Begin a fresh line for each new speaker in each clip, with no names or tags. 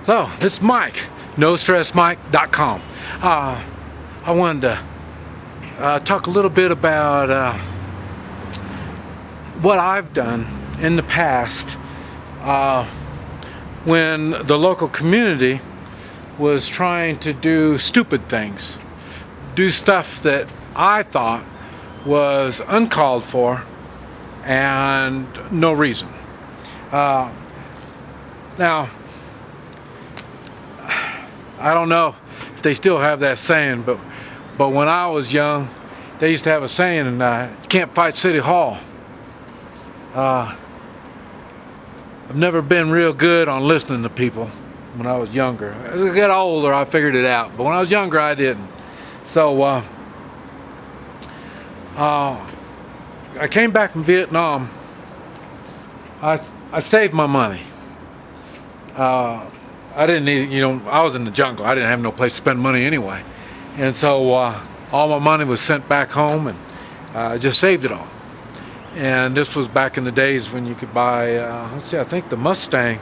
Hello, this is Mike, NoStressMike.com. I wanted to talk a little bit about what I've done in the past when the local community was trying to do stupid things, do stuff that I thought was uncalled for and no reason. Now, I don't know if they still have that saying, but when I was young, they used to have a saying, you can't fight City Hall. I've never been real good on listening to people when I was younger. As I got older, I figured it out, but when I was younger, I didn't. So I came back from Vietnam. I saved my money. I didn't need, I was in the jungle. I didn't have no place to spend money anyway. And so all my money was sent back home, and I just saved it all. And this was back in the days when you could buy, I think the Mustang,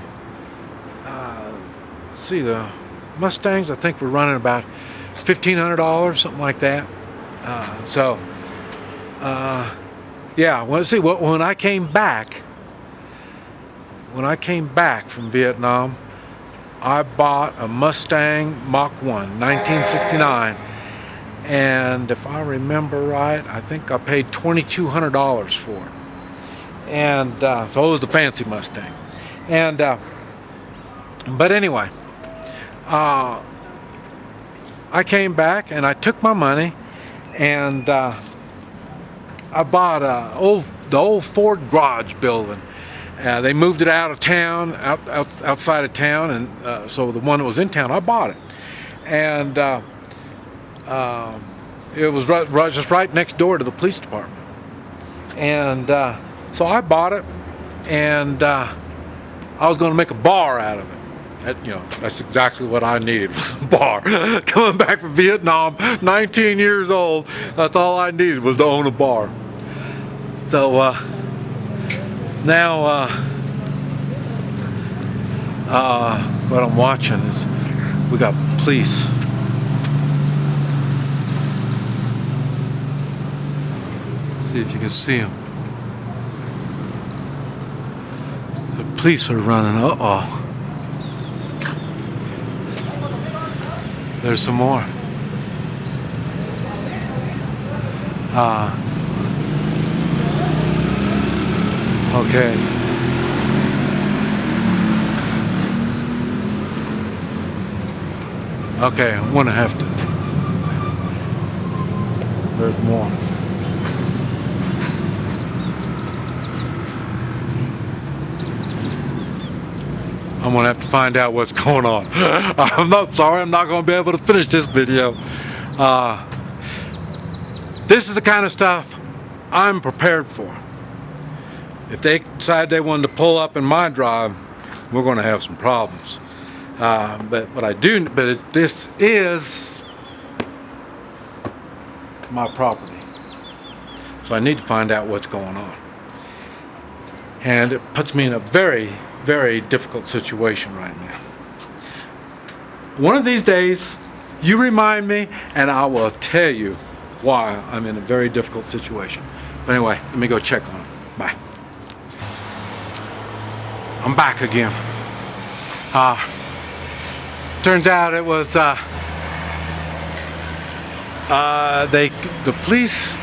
the Mustangs I think were running about $1,500, something like that. Yeah, when I came back from Vietnam, I bought a Mustang Mach 1, 1969, and if I remember right, I think I paid $2,200 for it. And so it was the fancy Mustang. And but anyway, I came back and I took my money and I bought the old Ford garage building. They moved it out of town, outside of town, and so the one that was in town, I bought it. And it was just right next door to the police department. And so I bought it, and I was going to make a bar out of it. That's exactly what I needed, was a bar. Coming back from Vietnam, 19 years old, that's all I needed was to own a bar. So now, what I'm watching is we got police. Let's see if you can see them. The police are running. Uh-oh. There's some more. Okay. Okay, I'm gonna have to. There's more. I'm gonna have to find out what's going on. I'm not gonna be able to finish this video. This is the kind of stuff I'm prepared for. If they decide they wanted to pull up in my drive, we're going to have some problems. This is my property, so I need to find out what's going on. And it puts me in a very, very difficult situation right now. One of these days, you remind me, and I will tell you why I'm in a very difficult situation. But anyway, let me go check on it. Bye. I'm back again. Turns out it was the police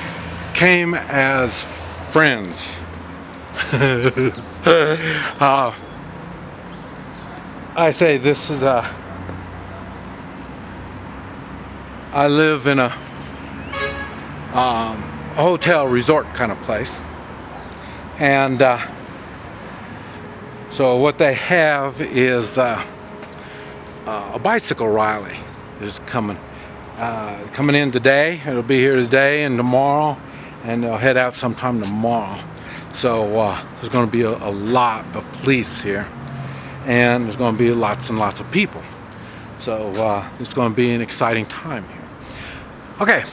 came as friends. I say this is I live in a hotel resort kind of place, and so what they have is a bicycle rally is coming in today. It'll be here today and tomorrow, and they'll head out sometime tomorrow. So there's going to be a lot of police here, and there's going to be lots and lots of people. So it's going to be an exciting time here. Okay,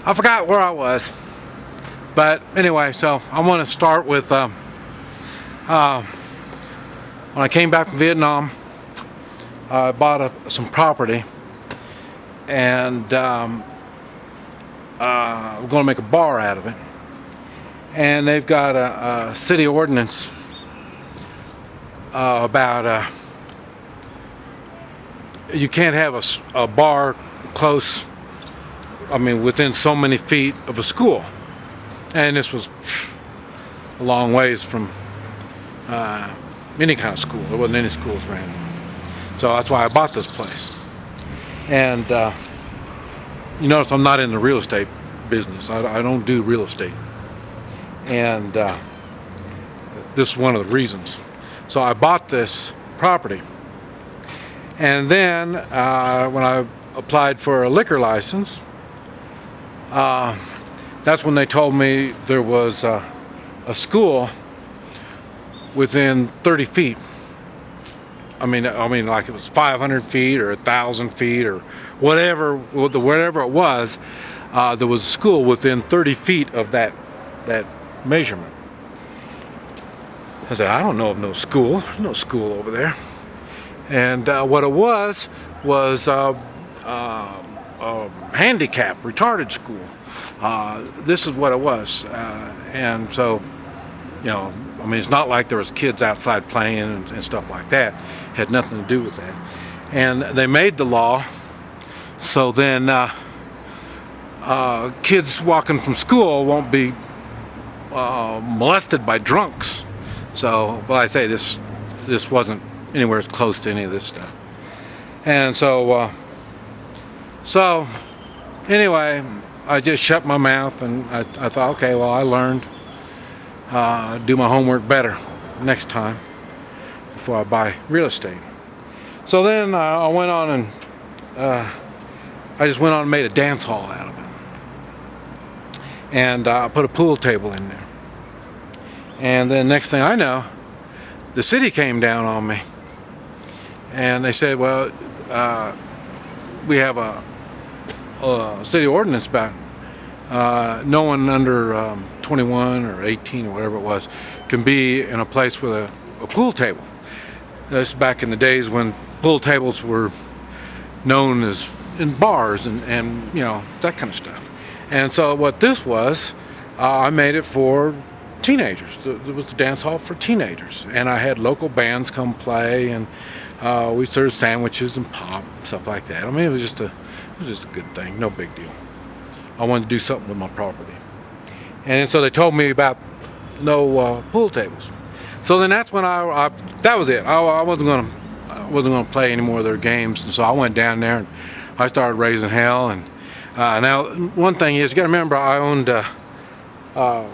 I forgot where I was, but anyway, so I want to start with when I came back from Vietnam. I bought some property, and we're going to make a bar out of it. And they've got a city ordinance about you can't have a bar close, within so many feet of a school. And this was a long ways from any kind of school. There wasn't any schools around. So that's why I bought this place. And you notice I'm not in the real estate business. I don't do real estate. And this is one of the reasons. So I bought this property. And then when I applied for a liquor license, that's when they told me there was a school within 30 feet. Like it was 500 feet or 1,000 feet or whatever it was. There was a school within 30 feet of that measurement. I said, I don't know of no school. There's no school over there. And what it was a handicap, retarded school. This is what it was. And so, it's not like there was kids outside playing and stuff like that. It had nothing to do with that. And they made the law so then kids walking from school won't be molested by drunks. So, but I say this wasn't anywhere as close to any of this stuff. And so anyway, I just shut my mouth, and I thought, okay, well, I learned do my homework better next time before I buy real estate. So then I went on and I just went on and made a dance hall out of it. And I put a pool table in there. And then next thing I know, the city came down on me. And they said, well, we have a city ordinance about no one under 21 or 18 or whatever it was can be in a place with a pool table. This is back in the days when pool tables were known as in bars and that kind of stuff. And so what this was, I made it for teenagers. It was the dance hall for teenagers, and I had local bands come play, and we served sandwiches and pop and stuff like that. It was just a good thing, no big deal. I wanted to do something with my property, and so they told me about no pool tables. So then that's when that was it. I wasn't gonna play any more of their games, and so I went down there and I started raising hell. And now one thing is, you got to remember, I owned a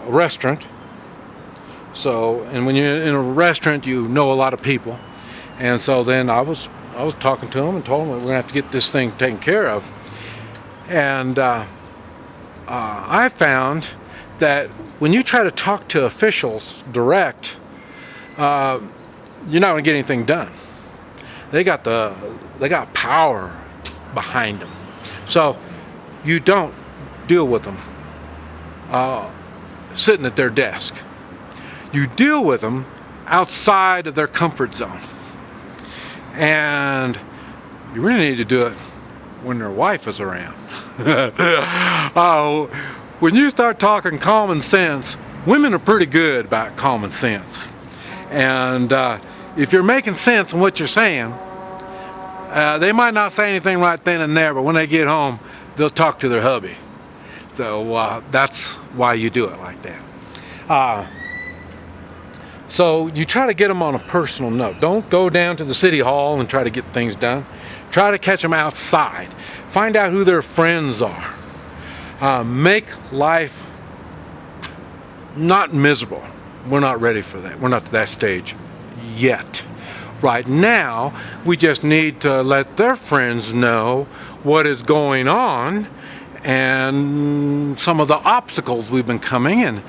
restaurant. So, and when you're in a restaurant, you know a lot of people, and so then I was talking to them and told them we're gonna have to get this thing taken care of. And I found that when you try to talk to officials direct, you're not gonna get anything done. They got power behind them, so you don't deal with them sitting at their desk. You deal with them outside of their comfort zone. And you really need to do it when their wife is around. When you start talking common sense, women are pretty good about common sense. And if you're making sense in what you're saying, they might not say anything right then and there, but when they get home, they'll talk to their hubby. So that's why you do it like that. So you try to get them on a personal note. Don't go down to the city hall and try to get things done. Try to catch them outside. Find out who their friends are. Make life not miserable. We're not ready for that. We're not to that stage yet. Right now, we just need to let their friends know what is going on and some of the obstacles we've been coming in.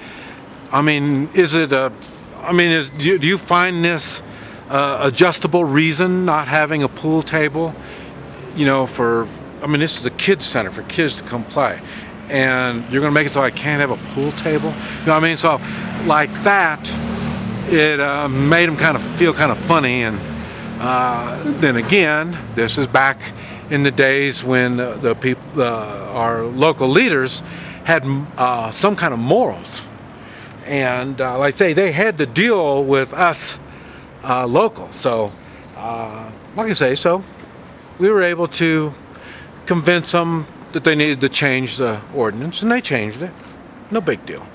Do you find this a justifiable reason not having a pool table? This is a kids center for kids to come play, and you're going to make it so I can't have a pool table? So like that, it made them kind of feel kind of funny, and Then again, this is back in the days when the people, our local leaders, had some kind of morals, and like I say, they had to deal with us local. So, like I say, so we were able to convince them that they needed to change the ordinance, and they changed it. No big deal.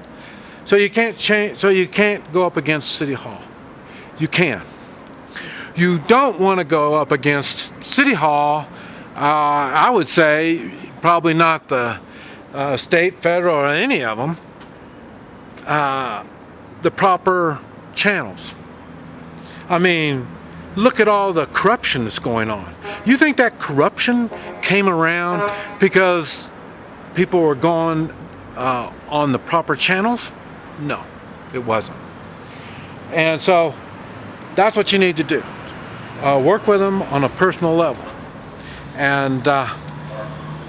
So you can't change. So you can't go up against City Hall. You can. You don't want to go up against City Hall. I would say probably not the state, federal, or any of them. The proper channels. I mean, look at all the corruption that's going on. You think that corruption came around because people were going on the proper channels? No, it wasn't. And so that's what you need to do. Work with them on a personal level. And now,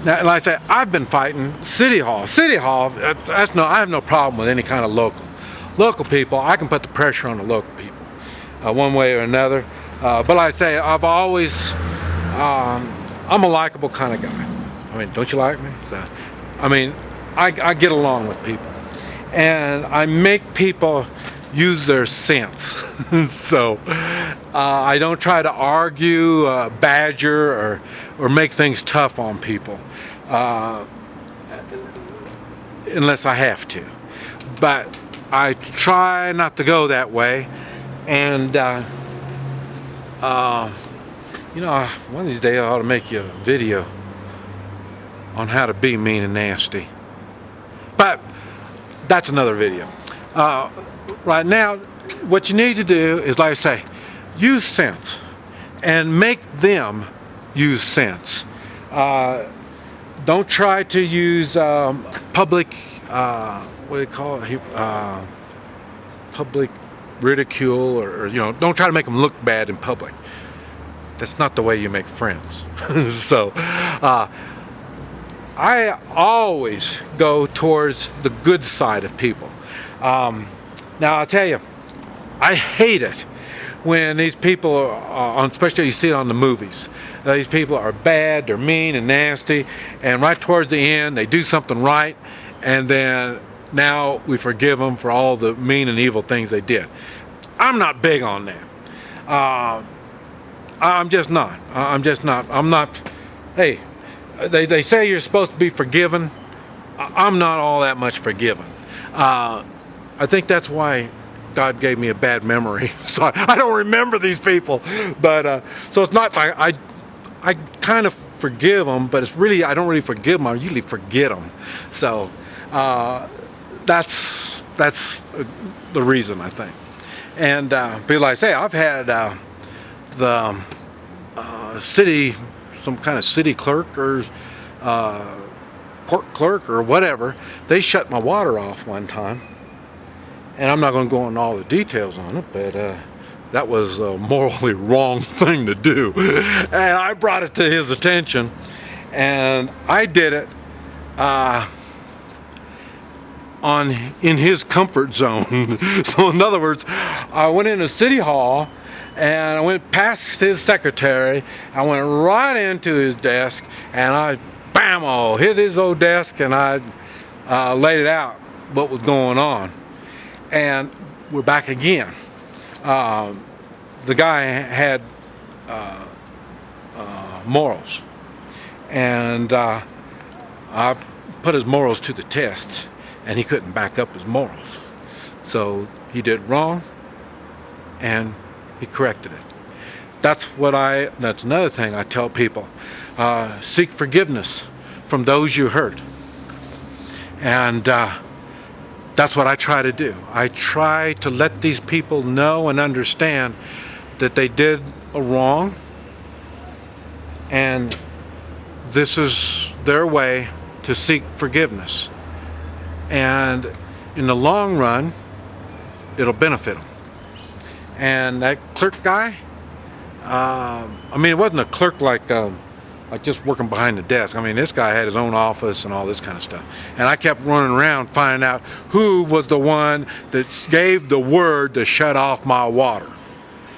like I said, I've been fighting City Hall. City Hall, I have no problem with any kind of local people. I can put the pressure on the local people, one way or another. But like I say, I've always, I'm a likable kind of guy. I mean, don't you like me? So, I mean, I get along with people, and I make people use their sense. So I don't try to argue, badger, or make things tough on people, unless I have to. But I try not to go that way. And you know, one of these days I ought to make you a video on how to be mean and nasty. But that's another video. Right now, what you need to do is, like I say, use sense and make them use sense. Don't try to use public, what do you call it? Public ridicule, or you know, don't try to make them look bad in public. That's not the way you make friends. So I always go towards the good side of people. Now I'll tell you, I hate it when these people are, especially you see it on the movies, these people are bad, they're mean and nasty, and right towards the end they do something right, and then now we forgive them for all the mean and evil things they did. I'm not big on that. I'm just not. I'm not. Hey, they say you're supposed to be forgiven. I'm not all that much forgiven. I think that's why God gave me a bad memory. So I don't remember these people. But so it's not like I kind of forgive them, but it's really, I don't really forgive them. I usually forget them. So that's the reason, I think. And but like I say, I've had the city, some kind of city clerk or court clerk or whatever, they shut my water off one time. And I'm not going to go into all the details on it, but that was a morally wrong thing to do. And I brought it to his attention, and I did it in his comfort zone. So in other words, I went into City Hall, and I went past his secretary. I went right into his desk, and I hit his old desk, and I laid it out what was going on. And we're back again. The guy had morals, and I put his morals to the test, and he couldn't back up his morals. So he did wrong, and he corrected it. That's another thing I tell people. Seek forgiveness from those you hurt. And that's what I try to do. I try to let these people know and understand that they did a wrong, and this is their way to seek forgiveness. And in the long run, it'll benefit them. And that clerk guy, I mean, it wasn't a clerk like just working behind the desk. I mean, this guy had his own office and all this kind of stuff. And I kept running around finding out who was the one that gave the word to shut off my water.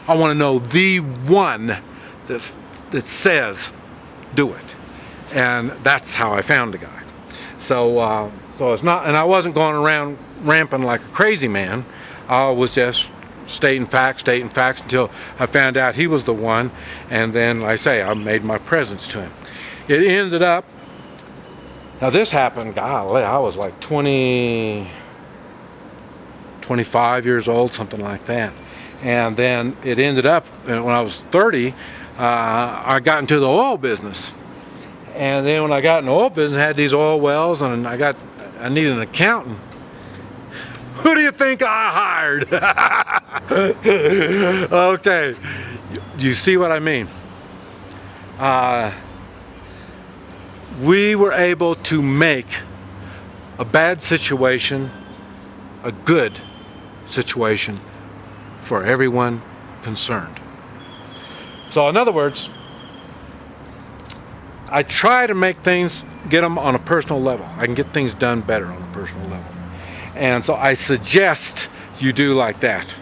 I want to know the one that says do it. And that's how I found the guy. So it's not, and I wasn't going around ramping like a crazy man. I was just stating facts until I found out he was the one. And then, like I say, I made my presence to him. It ended up, now this happened, golly, I was like 25 years old, something like that. And then it ended up, when I was 30, I got into the oil business. And then when I got in the oil business, I had these oil wells, and I needed an accountant. Who do you think I hired? Okay, you see what I mean? We were able to make a bad situation a good situation for everyone concerned. So in other words, I try to make things, get them on a personal level. I can get things done better on a personal level. And so I suggest you do like that.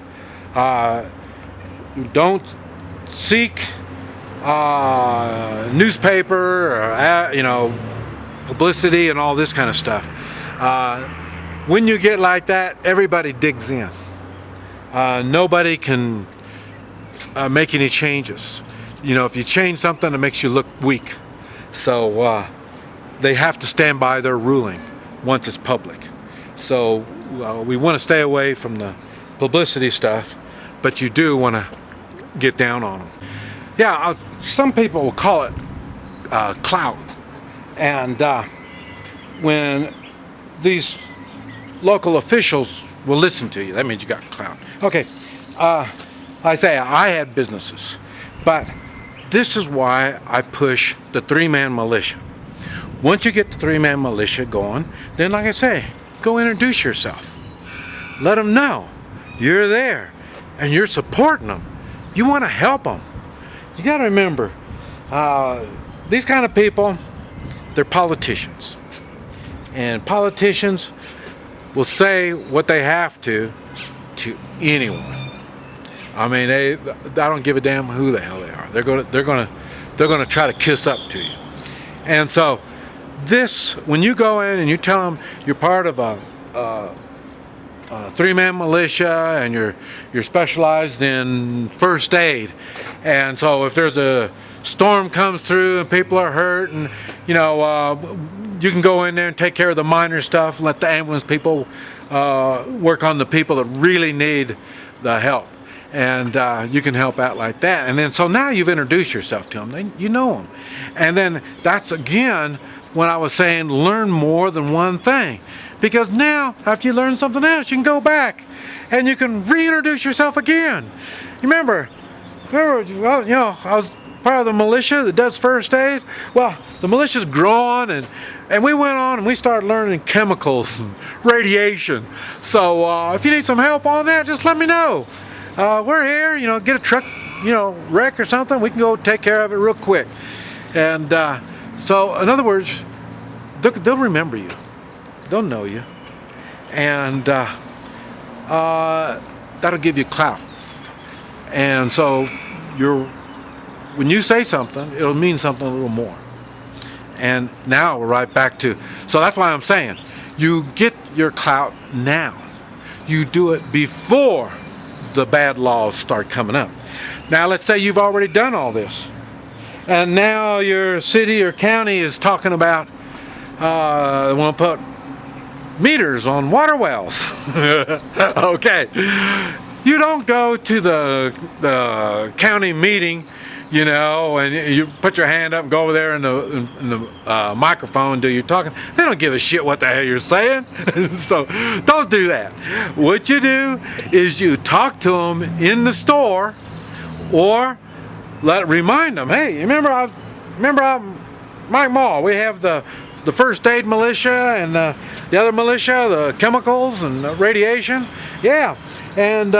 Don't seek newspaper or publicity and all this kind of stuff. When you get like that, everybody digs in. Nobody can make any changes. If you change something, it makes you look weak. So they have to stand by their ruling once it's public. So we want to stay away from the publicity stuff, but you do want to get down on them. Yeah, some people will call it clout. And when these local officials will listen to you, that means you got clout. Okay, I say I had businesses, but this is why I push the three-man militia. Once you get the three-man militia going, then like I say, go introduce yourself. Let them know you're there and you're supporting them. You want to help them. You got to remember, these kind of people, they're politicians. And politicians will say what they have to anyone. I mean, I don't give a damn who the hell they are. They're gonna try to kiss up to you. And so when you go in and you tell them you're part of a three-man militia and you're specialized in first aid, and so if there's a storm comes through and people are hurt, and you can go in there and take care of the minor stuff, let the ambulance people work on the people that really need the help, and you can help out like that. And then so now you've introduced yourself to them, you know them. And then that's again when I was saying learn more than one thing, because now after you learn something else, you can go back and you can reintroduce yourself again. Remember, I was part of the militia that does first aid. Well, the militia's growing, and we went on and we started learning chemicals and radiation. So if you need some help on that, just let me know. We're here, get a truck, wreck or something, we can go take care of it real quick. And so in other words, they'll remember you. They'll know you. And that'll give you clout. And so when you say something, it'll mean something a little more. And now we're right back to, so that's why I'm saying, you get your clout now. You do it before the bad laws start coming up. Now let's say you've already done all this, and now your city or county is talking about they want to put meters on water wells. Okay, you don't go to the county meeting, and you put your hand up and go over there in the microphone and do your talking. They don't give a shit what the hell you're saying. So don't do that. What you do is you talk to them in the store, or remind them, hey, remember Mike Mall, we have the first aid militia and the other militia, the chemicals and the radiation. Yeah, and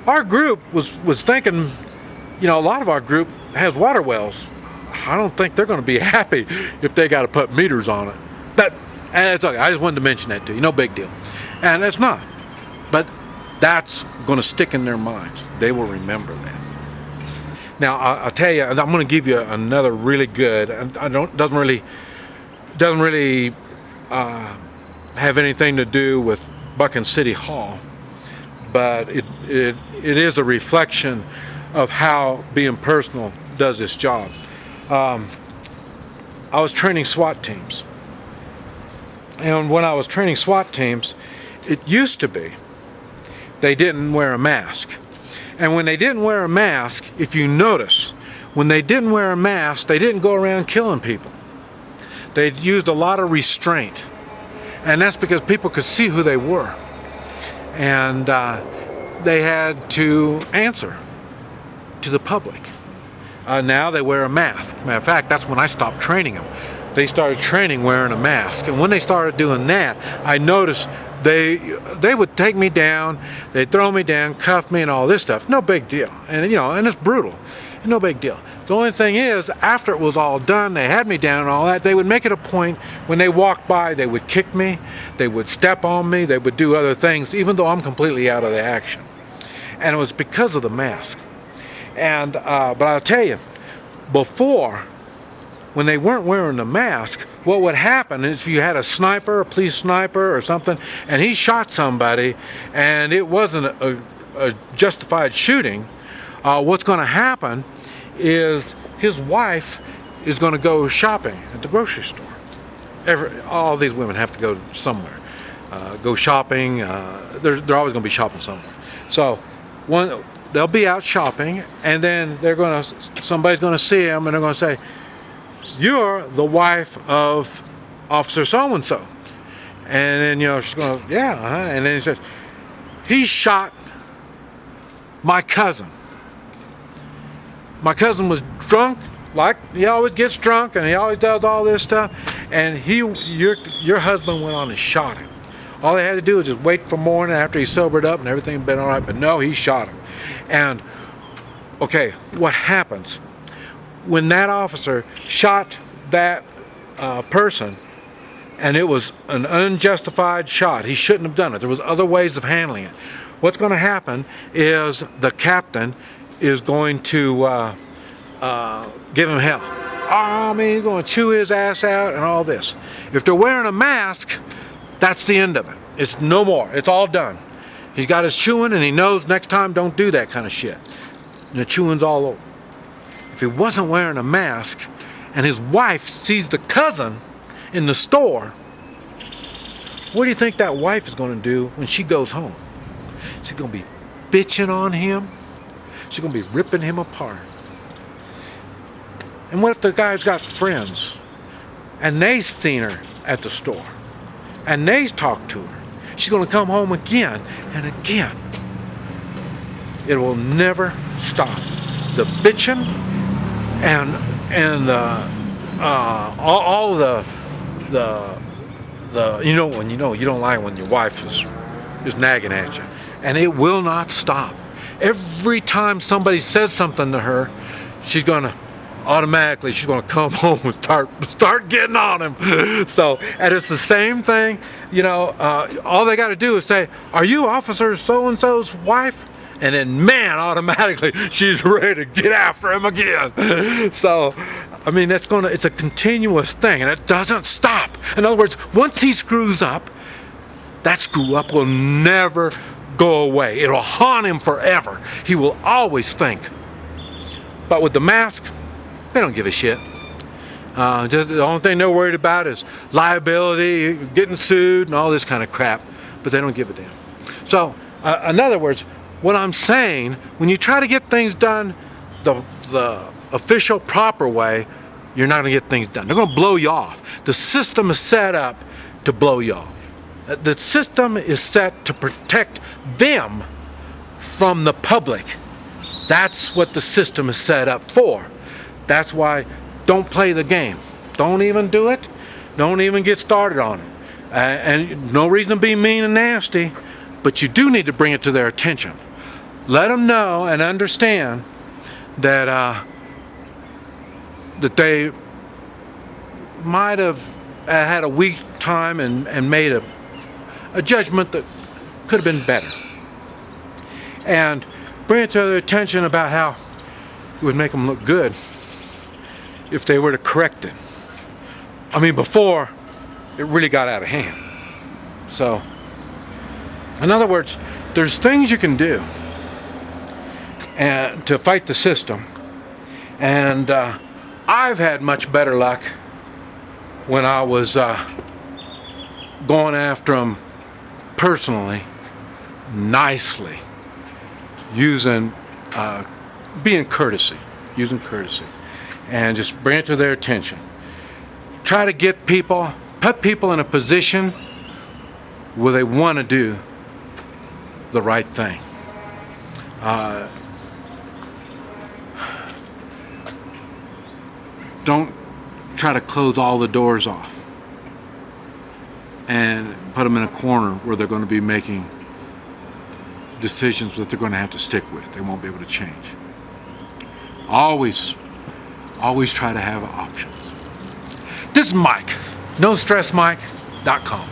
our group was thinking, a lot of our group has water wells. I don't think they're going to be happy if they got to put meters on it. And it's okay. I just wanted to mention that to you. No big deal. And it's not. But That's going to stick in their minds. They will remember that. Now, I'll tell you, I'm going to give you another really good. Doesn't really have anything to do with Buchan City Hall, but it is a reflection of how being personal does this job. I was training SWAT teams, and when I was training SWAT teams, it used to be they didn't wear a mask. And when they didn't wear a mask, if you notice, when they didn't wear a mask, they didn't go around killing people. They used a lot of restraint. And that's because people could see who they were. And they had to answer to the public. Now they wear a mask. Matter of fact, that's when I stopped training them. They started training wearing a mask. And when they started doing that, I noticed they would take me down, they'd throw me down, cuff me and all this stuff. No big deal. And and it's brutal. No big deal. The only thing is, after it was all done, they had me down and all that, they would make it a point when they walked by, they would kick me, they would step on me, they would do other things, even though I'm completely out of the action. And it was because of the mask. And but I'll tell you, before, when they weren't wearing the mask, what would happen is if you had a sniper, a police sniper or something, and he shot somebody and it wasn't a justified shooting, what's going to happen is his wife is going to go shopping at the grocery store. All these women have to go somewhere, go shopping. They're always going to be shopping somewhere. So they'll be out shopping, and then somebody's going to see them, and they're going to say, "You're the wife of Officer so-and-so." And then, she's going to, "Yeah, And then he says, "He shot my cousin. My cousin was drunk, like he always gets drunk, and he always does all this stuff. And your husband went on and shot him. All they had to do was just wait for morning after he sobered up and everything had been all right. But no, he shot him." And okay, what happens when that officer shot that person, and it was an unjustified shot? He shouldn't have done it. There was other ways of handling it. What's going to happen is the captain is going to give him hell. He's going to chew his ass out and all this. If they're wearing a mask, that's the end of it. It's no more. It's all done. He's got his chewing, and he knows next time don't do that kind of shit. And the chewing's all over. If he wasn't wearing a mask and his wife sees the cousin in the store, what do you think that wife is going to do when she goes home? She's going to be bitching on him. She's going to be ripping him apart. And what if the guy's got friends and they've seen her at the store and they talked to her? She's going to come home again and again. It will never stop. The bitching and all the when you don't like when your wife is nagging at you, and it will not stop. Every time somebody says something to her, she's gonna come home and start getting on him. So, and it's the same thing. All they got to do is say, "Are you Officer so-and-so's wife?" And then, man, automatically she's ready to get after him again. So, it's a continuous thing, and it doesn't stop. In other words, once he screws up, that screw up will never go away. It'll haunt him forever. He will always think. But with the mask, they don't give a shit. Just the only thing they're worried about is liability, getting sued, and all this kind of crap. But they don't give a damn. So, in other words, what I'm saying, when you try to get things done the official proper way, you're not going to get things done. They're going to blow you off. The system is set up to blow you off. The system is set to protect them from the public. That's what the system is set up for. That's why don't play the game. Don't even do it. Don't even get started on it. And no reason to be mean and nasty, but you do need to bring it to their attention. Let them know and understand that that they might have had a weak time and made a judgment that could have been better. and bring it to their attention about how it would make them look good if they were to correct it. I mean, before it really got out of hand. So, in other words, there's things you can do and to fight the system, and I've had much better luck when I was going after them personally, nicely, using using courtesy, and just bring it to their attention. Try to get people, put people in a position where they want to do the right thing. Don't try to close all the doors off and put them in a corner where they're going to be making decisions that they're going to have to stick with. They won't be able to change. Always try to have options. This is Mike, NoStressMike.com.